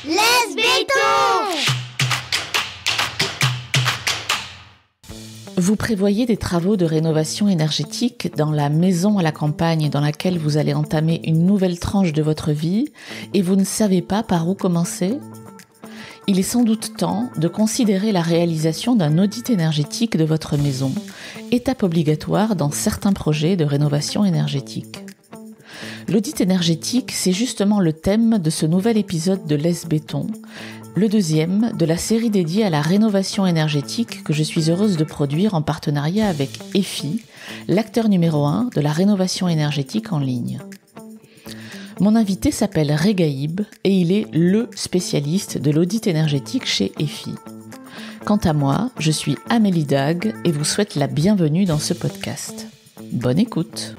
Laisse béton! Vous prévoyez des travaux de rénovation énergétique dans la maison à la campagne dans laquelle vous allez entamer une nouvelle tranche de votre vie et vous ne savez pas par où commencer ? Il est sans doute temps de considérer la réalisation d'un audit énergétique de votre maison, étape obligatoire dans certains projets de rénovation énergétique. L'audit énergétique, c'est justement le thème de ce nouvel épisode de Laisse béton, le deuxième de la série dédiée à la rénovation énergétique que je suis heureuse de produire en partenariat avec EFI, l'acteur numéro 1 de la rénovation énergétique en ligne. Mon invité s'appelle Regaïb et il est le spécialiste de l'audit énergétique chez EFI. Quant à moi, je suis Amélie Dag et vous souhaite la bienvenue dans ce podcast. Bonne écoute!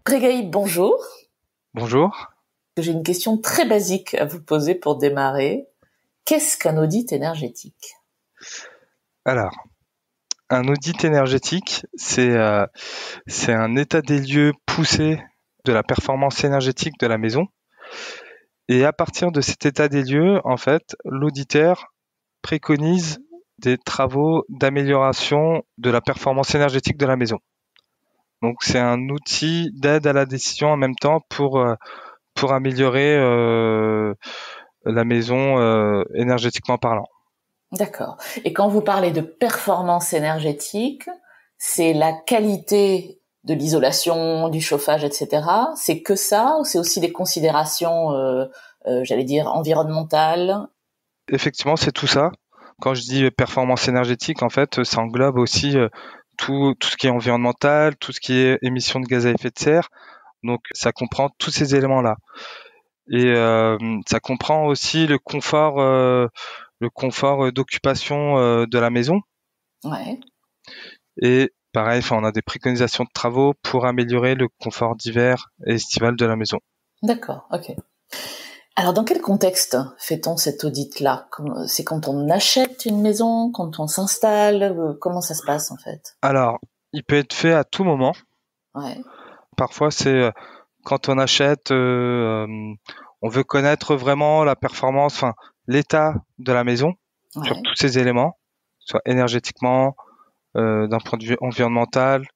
Regaïb, bonjour. Bonjour. J'ai une question très basique à vous poser pour démarrer. Qu'est-ce qu'un audit énergétique ? Alors, un audit énergétique, c'est un état des lieux poussé de la performance énergétique de la maison. Et à partir de cet état des lieux, en fait, l'auditeur préconise des travaux d'amélioration de la performance énergétique de la maison. Donc, c'est un outil d'aide à la décision en même temps pour améliorer la maison énergétiquement parlant. D'accord. Et quand vous parlez de performance énergétique, c'est la qualité de l'isolation, du chauffage, etc. C'est que ça ou c'est aussi des considérations, j'allais dire, environnementales ? Effectivement, c'est tout ça. Quand je dis performance énergétique, en fait, ça englobe aussi tout ce qui est environnemental, tout ce qui est émissions de gaz à effet de serre. Donc, ça comprend tous ces éléments-là. Et ça comprend aussi le confort d'occupation de la maison. Ouais. Et pareil, on a des préconisations de travaux pour améliorer le confort d'hiver et estival de la maison. D'accord, ok. Alors, dans quel contexte fait-on cet audit-là ? C'est quand on achète une maison, quand on s'installe ? Comment ça se passe, en fait ? Alors, il peut être fait à tout moment. Ouais. Parfois, c'est quand on achète, on veut connaître vraiment la performance, l'état de la maison sur tous ces éléments, soit énergétiquement, d'un point de vue environnemental,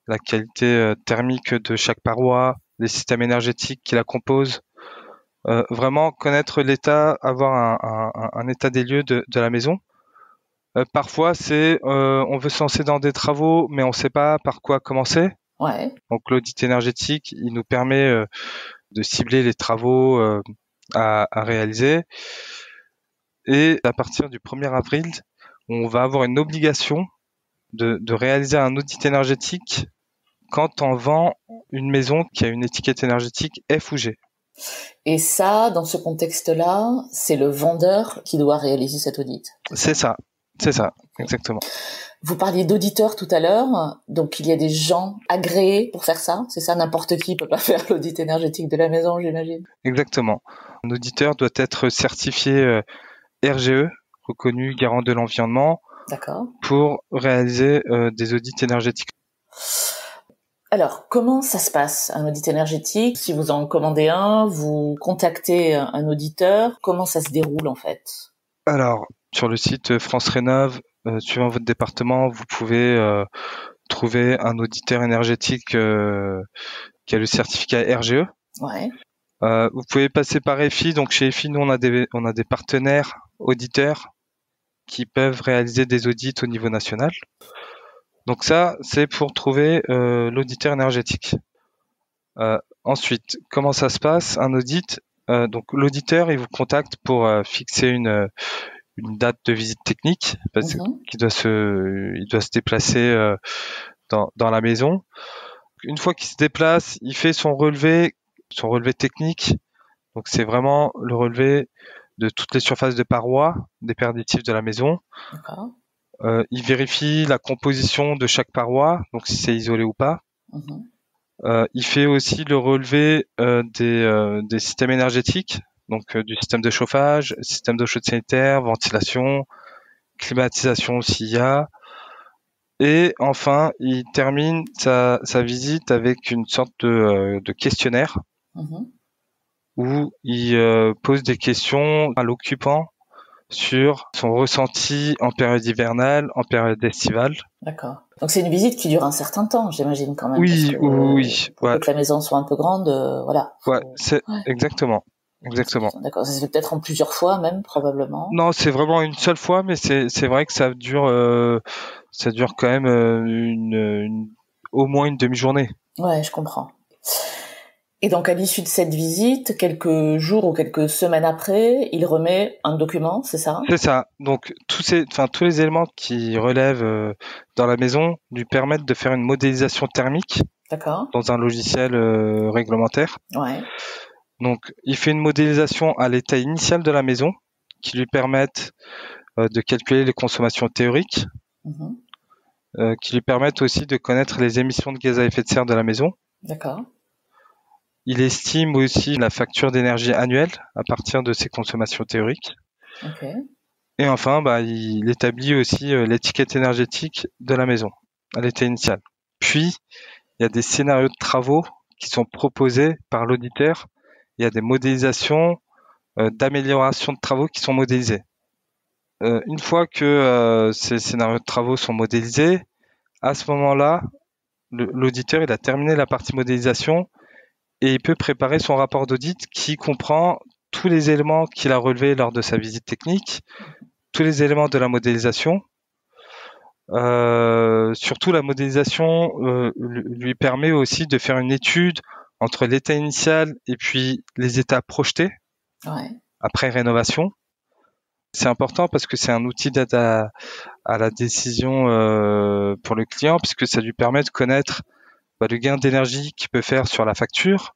la qualité thermique de chaque paroi, les systèmes énergétiques qui la composent. Vraiment connaître l'état, avoir un état des lieux de la maison. Parfois, c'est on veut se lancer dans des travaux, mais on ne sait pas par quoi commencer. Ouais. Donc l'audit énergétique, il nous permet de cibler les travaux à réaliser. Et à partir du 1er avril, on va avoir une obligation de réaliser un audit énergétique quand on vend une maison qui a une étiquette énergétique F ou G. Et ça, dans ce contexte-là, c'est le vendeur qui doit réaliser cet audit. C'est ça, exactement. Vous parliez d'auditeurs tout à l'heure, donc il y a des gens agréés pour faire ça, c'est ça, n'importe qui peut pas faire l'audit énergétique de la maison, j'imagine. Exactement. Un auditeur doit être certifié RGE, reconnu garant de l'environnement, d'accord, pour réaliser des audits énergétiques. Alors, comment ça se passe, un audit énergétique ? Si vous en commandez un, vous contactez un auditeur, comment ça se déroule en fait ? Alors, sur le site France Rénov', suivant votre département, vous pouvez trouver un auditeur énergétique qui a le certificat RGE. Ouais. Vous pouvez passer par EFI. Donc chez EFI, nous on a des partenaires auditeurs qui peuvent réaliser des audits au niveau national. Donc ça, c'est pour trouver l'auditeur énergétique. Ensuite, comment ça se passe, un audit ? Donc l'auditeur, il vous contacte pour fixer une date de visite technique parce qu'il doit se déplacer dans la maison. Une fois qu'il se déplace, il fait son relevé technique. Donc c'est vraiment le relevé de toutes les surfaces de parois, des perditifs de la maison. D'accord. Il vérifie la composition de chaque paroi, donc si c'est isolé ou pas. Il fait aussi le relevé des systèmes énergétiques, donc du système de chauffage, système d'eau chaude sanitaire, ventilation, climatisation s'il y a. Et enfin, il termine sa visite avec une sorte de questionnaire où il pose des questions à l'occupant sur son ressenti en période hivernale, en période estivale. D'accord. Donc c'est une visite qui dure un certain temps, j'imagine quand même. Oui, parce que, oui. Pour que la maison soit un peu grande, voilà. Ouais, c'est exactement. D'accord. Ça se fait peut-être en plusieurs fois même, probablement. Non, c'est vraiment une seule fois, mais c'est vrai que ça dure quand même au moins une demi-journée. Ouais, je comprends. Et donc, à l'issue de cette visite, quelques jours ou quelques semaines après, il remet un document, c'est ça? C'est ça. Donc, tous les éléments qui relèvent dans la maison lui permettent de faire une modélisation thermique. D'accord. Dans un logiciel réglementaire. Ouais. Donc, il fait une modélisation à l'état initial de la maison qui lui permettent de calculer les consommations théoriques, qui lui permettent aussi de connaître les émissions de gaz à effet de serre de la maison. D'accord. Il estime aussi la facture d'énergie annuelle à partir de ces consommations théoriques. Ok. Et enfin, il établit aussi l'étiquette énergétique de la maison à l'état initial. Puis, il y a des scénarios de travaux qui sont proposés par l'auditeur. Il y a des modélisations d'amélioration de travaux qui sont modélisés. Une fois que ces scénarios de travaux sont modélisés, à ce moment-là, l'auditeur il a terminé la partie modélisation et il peut préparer son rapport d'audit qui comprend tous les éléments qu'il a relevés lors de sa visite technique, tous les éléments de la modélisation. Surtout la modélisation lui permet aussi de faire une étude entre l'état initial et puis les états projetés après rénovation. C'est important parce que c'est un outil d'aide à la décision pour le client, puisque ça lui permet de connaître le gain d'énergie qu'il peut faire sur la facture,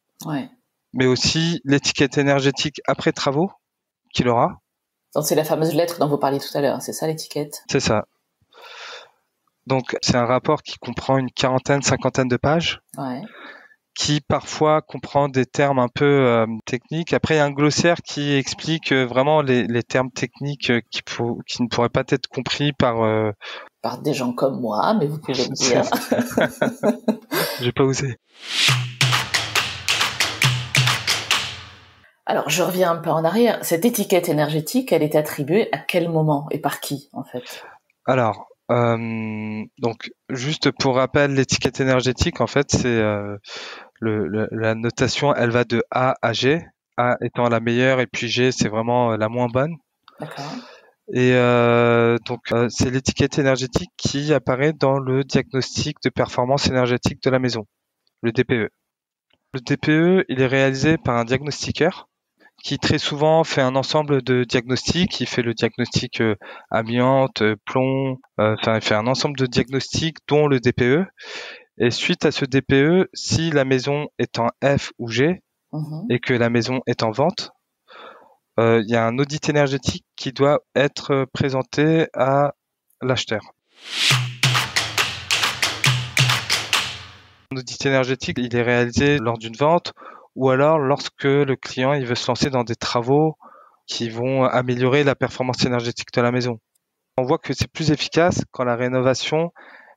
mais aussi l'étiquette énergétique après travaux qu'il aura. Donc c'est la fameuse lettre dont vous parliez tout à l'heure, c'est ça l'étiquette? C'est ça. Donc c'est un rapport qui comprend une cinquantaine de pages. Qui parfois comprend des termes un peu techniques. Après, il y a un glossaire qui explique vraiment les termes techniques qui ne pourraient pas être compris par des gens comme moi, mais vous pouvez le dire. J'ai pas osé. Alors, je reviens un peu en arrière. Cette étiquette énergétique, elle est attribuée à quel moment et par qui, en fait? Alors, donc, juste pour rappel, l'étiquette énergétique, en fait, c'est la notation, elle va de A à G, A étant la meilleure et puis G, c'est vraiment la moins bonne. D'accord. Et c'est l'étiquette énergétique qui apparaît dans le diagnostic de performance énergétique de la maison, le DPE. Le DPE, il est réalisé par un diagnostiqueur qui très souvent fait un ensemble de diagnostics. Il fait le diagnostic amiante, plomb, il fait un ensemble de diagnostics dont le DPE. Et suite à ce DPE, si la maison est en F ou G et que la maison est en vente, il y a un audit énergétique qui doit être présenté à l'acheteur. L'audit énergétique, il est réalisé lors d'une vente ou alors lorsque le client il veut se lancer dans des travaux qui vont améliorer la performance énergétique de la maison. On voit que c'est plus efficace quand la rénovation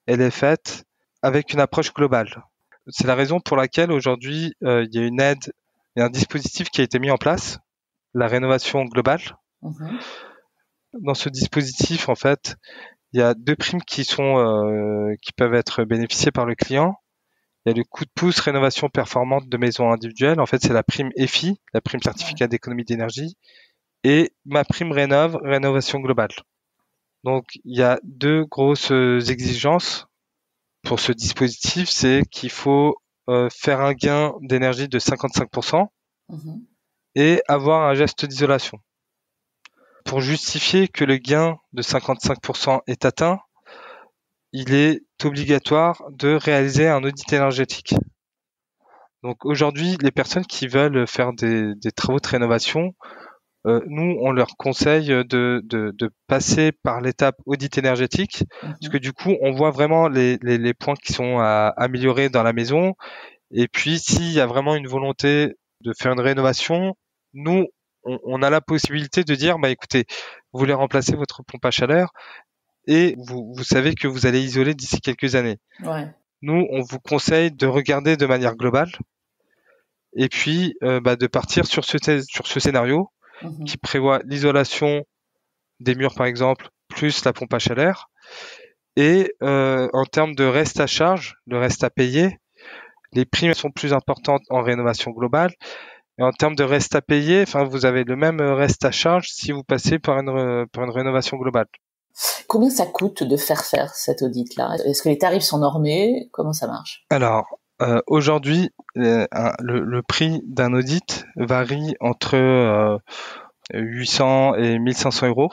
elle est faite avec une approche globale. C'est la raison pour laquelle aujourd'hui il y a une aide, il y a un dispositif qui a été mis en place, la rénovation globale. Dans ce dispositif, en fait, il y a 2 primes qui peuvent être bénéficiées par le client. Il y a le coup de pouce rénovation performante de maison individuelle. En fait, c'est la prime EFI, la prime certificat d'économie d'énergie, et ma prime rénov, rénovation globale. Donc, il y a 2 grosses exigences pour ce dispositif, c'est qu'il faut faire un gain d'énergie de 55% et avoir un geste d'isolation. Pour justifier que le gain de 55% est atteint, il est obligatoire de réaliser un audit énergétique. Donc aujourd'hui, les personnes qui veulent faire des travaux de rénovation, nous, on leur conseille de passer par l'étape audit énergétique, parce que du coup, on voit vraiment les points qui sont à améliorer dans la maison. Et puis, s'il y a vraiment une volonté de faire une rénovation, nous, on a la possibilité de dire, écoutez, vous voulez remplacer votre pompe à chaleur, et vous savez que vous allez isoler d'ici quelques années. Ouais. Nous, on vous conseille de regarder de manière globale et puis de partir sur ce scénario qui prévoit l'isolation des murs, par exemple, plus la pompe à chaleur. Et en termes de reste à charge, de reste à payer, les primes sont plus importantes en rénovation globale. Et en termes de reste à payer, vous avez le même reste à charge si vous passez par une rénovation globale. Combien ça coûte de faire cet audit-là? Est-ce que les tarifs sont normés? Comment ça marche? Alors, aujourd'hui, le prix d'un audit varie entre 800 et 1500 euros.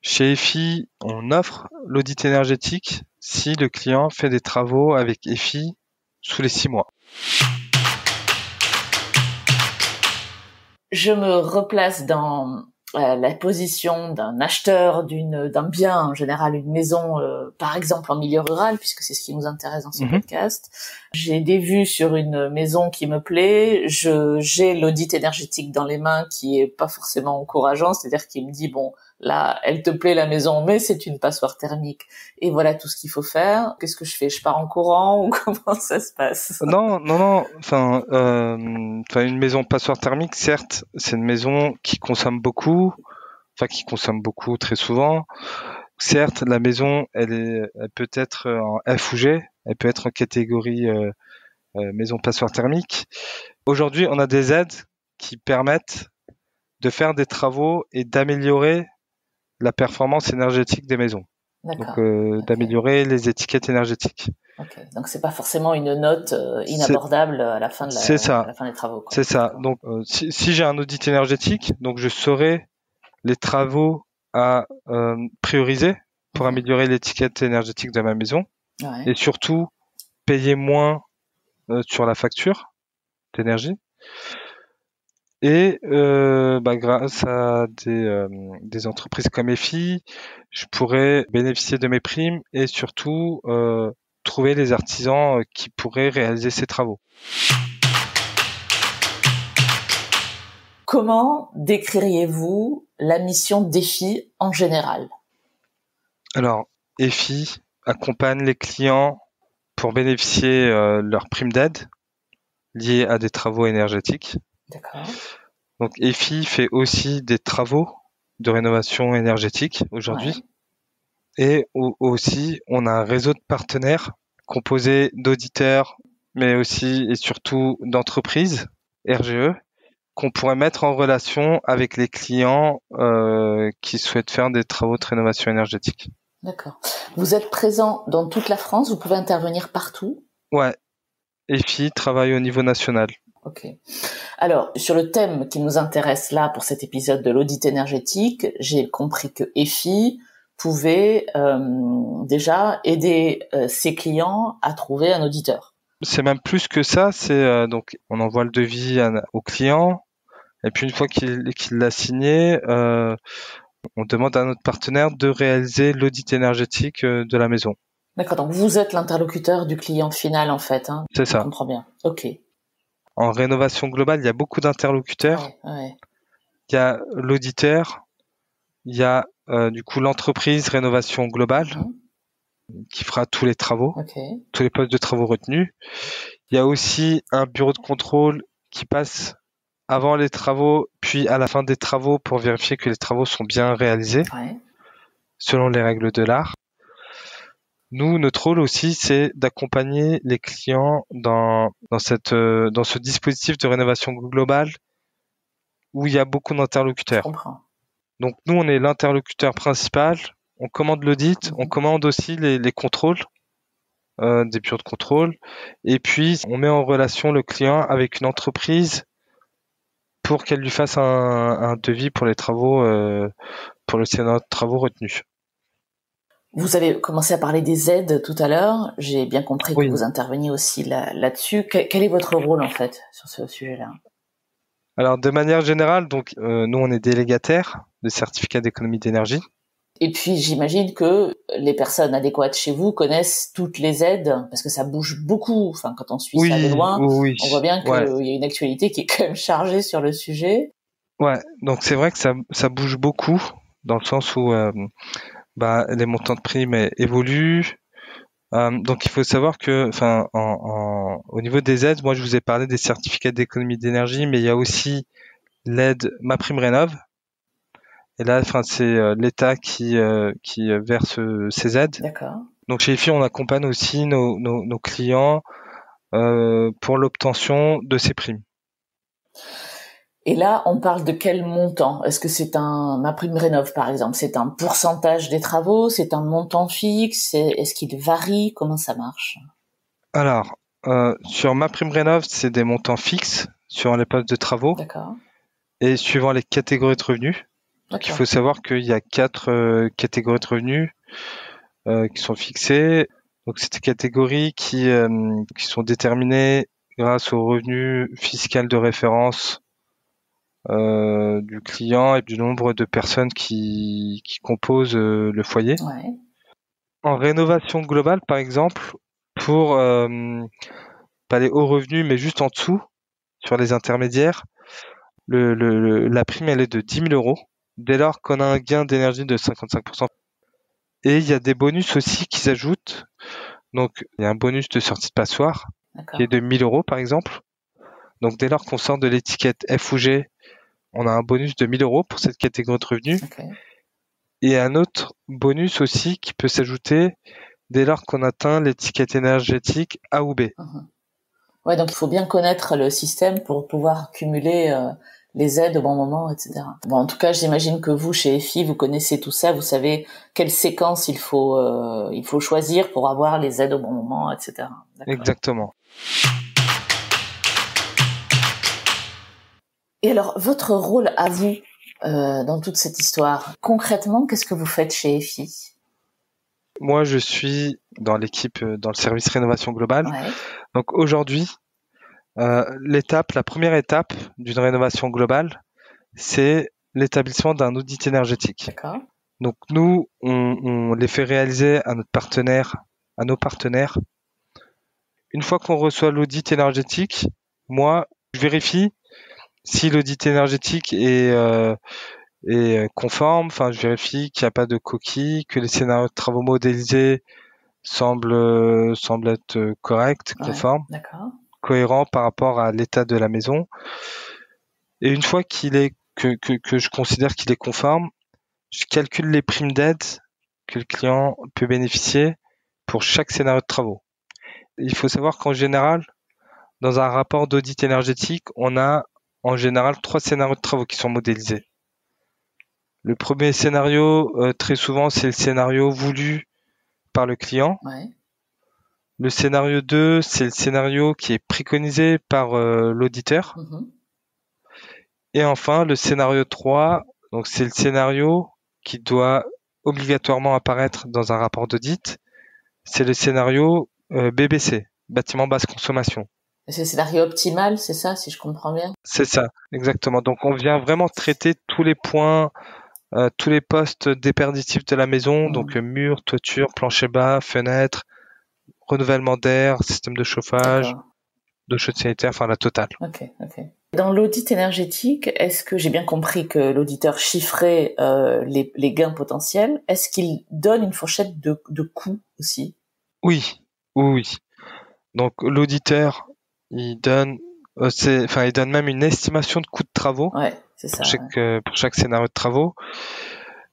Chez EFI, on offre l'audit énergétique si le client fait des travaux avec EFI sous les 6 mois. Je me replace dans la position d'un acheteur d'un bien, en général une maison, par exemple en milieu rural, puisque c'est ce qui nous intéresse dans ce podcast. J'ai des vues sur une maison qui me plaît, j'ai l'audit énergétique dans les mains qui est pas forcément encourageant, c'est-à-dire qu'il me dit bon, là, elle te plaît la maison, mais c'est une passoire thermique et voilà tout ce qu'il faut faire. Qu'est-ce que je fais? Je pars en courant ou comment ça se passe? Non. Une maison passoire thermique, certes, c'est une maison qui consomme beaucoup, très souvent. Certes, la maison, elle peut être en F ou G, elle peut être en catégorie maison passoire thermique. Aujourd'hui, on a des aides qui permettent de faire des travaux et d'améliorer la performance énergétique des maisons. D'accord. Donc, d'améliorer les étiquettes énergétiques. Okay. Donc c'est pas forcément une note inabordable à la fin à la fin des travaux. Quoi. C'est ça. Donc si j'ai un audit énergétique, donc je saurai les travaux à prioriser pour améliorer l'étiquette énergétique de ma maison et surtout payer moins sur la facture d'énergie. Et grâce à des entreprises comme EFI, je pourrais bénéficier de mes primes et surtout trouver les artisans qui pourraient réaliser ces travaux. Comment décririez-vous la mission d'EFI en général? Alors, EFI accompagne les clients pour bénéficier leurs primes d'aide liées à des travaux énergétiques. D'accord. Donc, EFI fait aussi des travaux de rénovation énergétique aujourd'hui. Ouais. Et aussi, on a un réseau de partenaires composé d'auditeurs, mais aussi et surtout d'entreprises, RGE, qu'on pourrait mettre en relation avec les clients qui souhaitent faire des travaux de rénovation énergétique. D'accord. Vous êtes présent dans toute la France, vous pouvez intervenir partout? Ouais. EFI travaille au niveau national. Ok. Alors, sur le thème qui nous intéresse là pour cet épisode de l'audit énergétique, j'ai compris que EFI pouvait déjà aider ses clients à trouver un auditeur. C'est même plus que ça, c'est donc on envoie le devis au client et puis une fois qu'il l'a signé, on demande à notre partenaire de réaliser l'audit énergétique de la maison. D'accord, donc vous êtes l'interlocuteur du client final en fait. Hein, c'est ça. Je comprends bien. Ok. En rénovation globale, il y a beaucoup d'interlocuteurs. Ouais. Il y a l'auditeur, il y a du coup l'entreprise rénovation globale qui fera tous les travaux, tous les postes de travaux retenus. Il y a aussi un bureau de contrôle qui passe avant les travaux, puis à la fin des travaux pour vérifier que les travaux sont bien réalisés selon les règles de l'art. Nous, notre rôle aussi, c'est d'accompagner les clients dans ce dispositif de rénovation globale où il y a beaucoup d'interlocuteurs. Je comprends. Donc nous, on est l'interlocuteur principal. On commande l'audit, on commande aussi les contrôles, des bureaux de contrôle, et puis on met en relation le client avec une entreprise pour qu'elle lui fasse un devis pour les travaux, pour le scénario de travaux retenus. Vous avez commencé à parler des aides tout à l'heure. J'ai bien compris que vous interveniez aussi là-dessus. Quel est votre rôle en fait sur ce sujet-là? Alors de manière générale, donc nous on est délégataire de certificats d'économie d'énergie. Et puis j'imagine que les personnes adéquates chez vous connaissent toutes les aides parce que ça bouge beaucoup. Enfin, quand on suit ça de loin, on voit bien qu'il y a une actualité qui est quand même chargée sur le sujet. Ouais, donc c'est vrai que ça bouge beaucoup dans le sens où les montants de primes évoluent. Donc il faut savoir que, au niveau des aides, moi je vous ai parlé des certificats d'économie d'énergie, mais il y a aussi l'aide MaPrimeRénov'. Et là, c'est l'État qui verse ces aides. D'accord. Donc chez EFI, on accompagne aussi nos clients pour l'obtention de ces primes. Et là, on parle de quel montant? Est-ce que c'est MaPrimeRénov', par exemple, c'est un pourcentage des travaux, c'est un montant fixe, est-ce qu'il varie? Comment ça marche? Alors, sur MaPrimeRénov', c'est des montants fixes sur les postes de travaux. D'accord. Et suivant les catégories de revenus. Donc, il faut savoir qu'il y a 4 catégories de revenus qui sont fixées. Donc, c'est des catégories qui sont déterminées grâce au revenu fiscal de référence du client et du nombre de personnes qui composent le foyer. Ouais. En rénovation globale, par exemple, pour pas les hauts revenus, mais juste en dessous, sur les intermédiaires, la prime, elle est de 10 000 euros dès lors qu'on a un gain d'énergie de 55%. Et il y a des bonus aussi qui s'ajoutent. Donc, il y a un bonus de sortie de passoire qui est de 1 000 euros, par exemple. Donc, dès lors qu'on sort de l'étiquette F ou G, on a un bonus de 1 000 euros pour cette catégorie de revenus. Okay. Et un autre bonus aussi qui peut s'ajouter dès lors qu'on atteint l'étiquette énergétique A ou B. Ouais, donc il faut bien connaître le système pour pouvoir cumuler les aides au bon moment, etc. Bon, en tout cas, j'imagine que vous, chez EFI, vous connaissez tout ça, vous savez quelle séquence il faut choisir pour avoir les aides au bon moment, etc. Exactement. Et alors, votre rôle à vous dans toute cette histoire, concrètement, qu'est-ce que vous faites chez EFI? Moi, je suis dans l'équipe, dans le service rénovation globale. Ouais. Donc aujourd'hui, la première étape d'une rénovation globale, c'est l'établissement d'un audit énergétique. D'accord. Donc nous, on les fait réaliser à nos partenaires. Une fois qu'on reçoit l'audit énergétique, moi, je vérifie si l'audit énergétique est conforme. Enfin, je vérifie qu'il n'y a pas de coquilles, que les scénarios de travaux modélisés semblent être corrects, conformes, cohérents par rapport à l'état de la maison. Et une fois que je considère qu'il est conforme, je calcule les primes d'aide que le client peut bénéficier pour chaque scénario de travaux. Il faut savoir qu'en général, dans un rapport d'audit énergétique, on a en général 3 scénarios de travaux qui sont modélisés. Le premier scénario, très souvent, c'est le scénario voulu par le client. Ouais. Le scénario 2, c'est le scénario qui est préconisé par l'auditeur. Et enfin, le scénario 3, donc c'est le scénario qui doit obligatoirement apparaître dans un rapport d'audit. C'est le scénario BBC, bâtiment basse consommation. C'est le scénario optimal, c'est ça, si je comprends bien? C'est ça, exactement. Donc on vient vraiment traiter tous les points, tous les postes déperditifs de la maison, donc mur, toiture, plancher bas, fenêtre, renouvellement d'air, système de chauffage, d'eau chaude sanitaire, enfin la totale. Ok. Dans l'audit énergétique, est-ce que j'ai bien compris que l'auditeur chiffrait les gains potentiels? Est-ce qu'il donne une fourchette de coûts aussi? Oui. Donc l'auditeur, il donne même une estimation de coût de travaux. Ouais, c'est ça. Pour chaque scénario de travaux.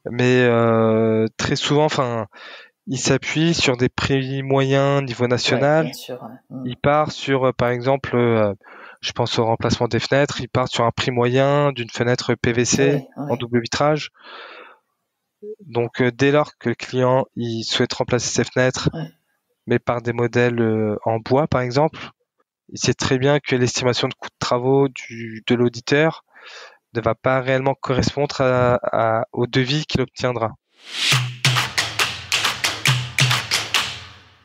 Mais très souvent, il s'appuie sur des prix moyens niveau national. Ouais, bien sûr, ouais. Il part sur, par exemple, je pense au remplacement des fenêtres, il part sur un prix moyen d'une fenêtre PVC en double vitrage. Donc dès lors que le client il souhaite remplacer ses fenêtres, mais par des modèles en bois par exemple, il sait très bien que l'estimation de coût de travaux de l'auditeur ne va pas réellement correspondre au devis qu'il obtiendra.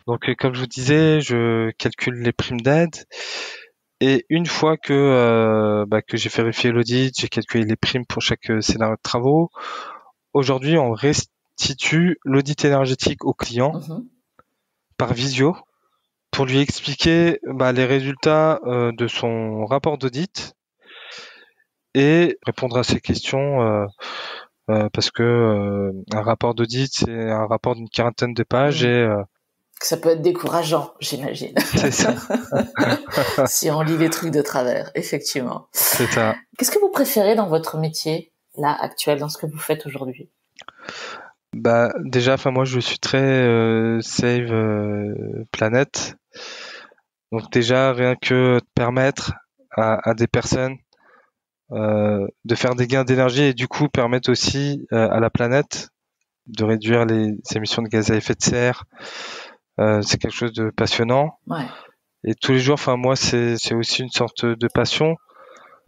Donc comme je vous disais, je calcule les primes d'aide et une fois que j'ai vérifié l'audit, j'ai calculé les primes pour chaque scénario de travaux. Aujourd'hui, on restitue l'audit énergétique au client par visio pour lui expliquer les résultats de son rapport d'audit et répondre à ses questions parce que un rapport d'audit, c'est un rapport d'une quarantaine de pages et ça peut être décourageant, j'imagine. c'est ça. Si on lit les trucs de travers, effectivement. C'est ça. Qu'est-ce que vous préférez dans votre métier, là, actuel, dans ce que vous faites aujourd'hui? Déjà, moi, je suis très Save Planet. Donc déjà, rien que permettre à des personnes de faire des gains d'énergie et du coup permettre aussi à la planète de réduire les émissions de gaz à effet de serre, c'est quelque chose de passionnant. Ouais. Et tous les jours, moi, c'est aussi une sorte de passion.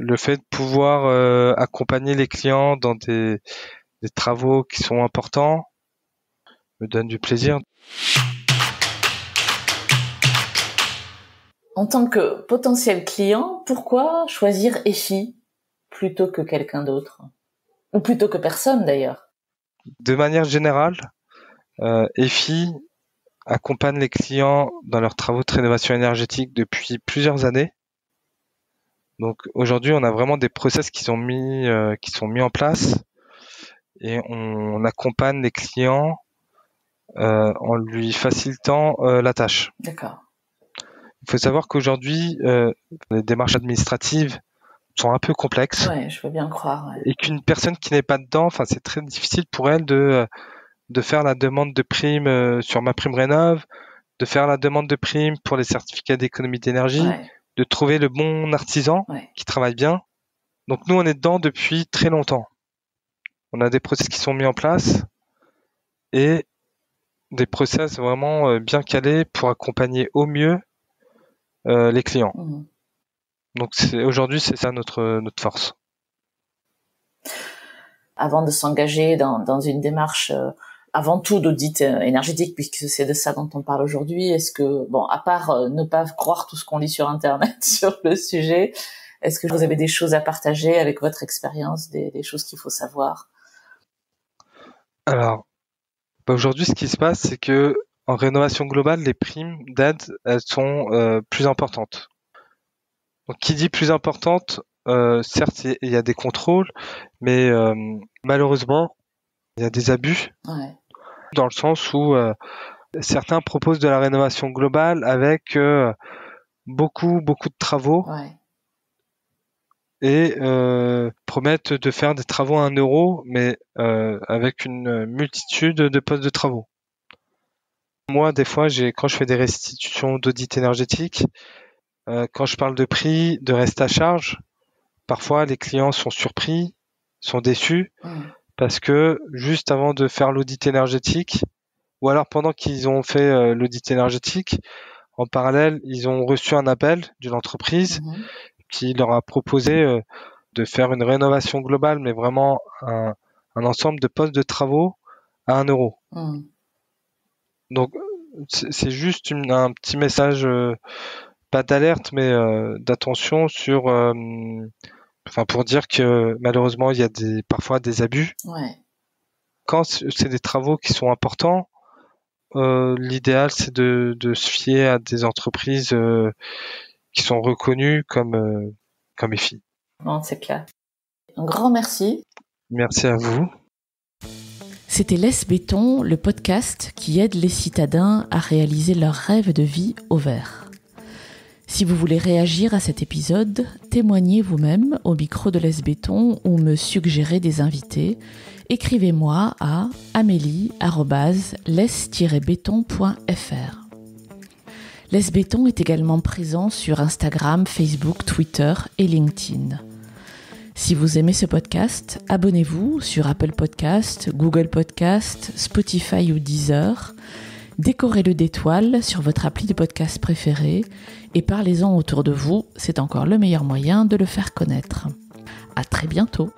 Le fait de pouvoir accompagner les clients dans des travaux qui sont importants me donne du plaisir. En tant que potentiel client, pourquoi choisir EFI plutôt que quelqu'un d'autre? Ou plutôt que personne d'ailleurs? De manière générale, EFI accompagne les clients dans leurs travaux de rénovation énergétique depuis plusieurs années. Donc aujourd'hui, on a vraiment des process qui sont mis en place et on accompagne les clients en lui facilitant la tâche. D'accord. Il faut savoir qu'aujourd'hui, les démarches administratives sont un peu complexes. Ouais, je veux bien croire. Ouais. Et qu'une personne qui n'est pas dedans, c'est très difficile pour elle de faire la demande de prime sur MaPrimeRénov', de faire la demande de prime pour les certificats d'économie d'énergie, Ouais. de trouver le bon artisan qui travaille bien. Donc nous, on est dedans depuis très longtemps. On a des process qui sont mis en place et des process vraiment bien calés pour accompagner au mieux les clients. Mmh. Donc aujourd'hui, c'est ça notre force. Avant de s'engager dans une démarche avant tout d'audit énergétique, puisque c'est de ça dont on parle aujourd'hui, est-ce que, à part ne pas croire tout ce qu'on lit sur Internet sur le sujet, est-ce que vous avez des choses à partager avec votre expérience, des choses qu'il faut savoir? Alors, aujourd'hui, ce qui se passe, c'est que en rénovation globale, les primes d'aide, elles sont plus importantes. Donc, qui dit plus importante, certes, il y a des contrôles, mais malheureusement, il y a des abus. Ouais. Dans le sens où certains proposent de la rénovation globale avec beaucoup de travaux et promettent de faire des travaux à 1 euro, mais avec une multitude de postes de travaux. Moi, des fois, quand je fais des restitutions d'audit énergétique, quand je parle de prix, de reste à charge, parfois les clients sont surpris, sont déçus, parce que juste avant de faire l'audit énergétique, ou alors pendant qu'ils ont fait l'audit énergétique, en parallèle, ils ont reçu un appel d'une entreprise qui leur a proposé de faire une rénovation globale, mais vraiment un ensemble de postes de travaux à 1 euro. Donc, c'est juste un petit message, pas d'alerte, mais d'attention sur, pour dire que malheureusement, il y a parfois des abus. Ouais. Quand c'est des travaux qui sont importants, l'idéal, c'est de se fier à des entreprises qui sont reconnues comme EFI. Non, c'est clair. Un grand merci. Merci à vous. C'était Laisse Béton, le podcast qui aide les citadins à réaliser leurs rêves de vie au vert. Si vous voulez réagir à cet épisode, témoignez vous-même au micro de Laisse Béton ou me suggérer des invités. Écrivez-moi à amélie@laisse-béton.fr. Laisse Béton est également présent sur Instagram, Facebook, Twitter et LinkedIn. Si vous aimez ce podcast, abonnez-vous sur Apple Podcast, Google Podcast, Spotify ou Deezer. Décorez-le d'étoiles sur votre appli de podcast préféré et parlez-en autour de vous, c'est encore le meilleur moyen de le faire connaître. À très bientôt.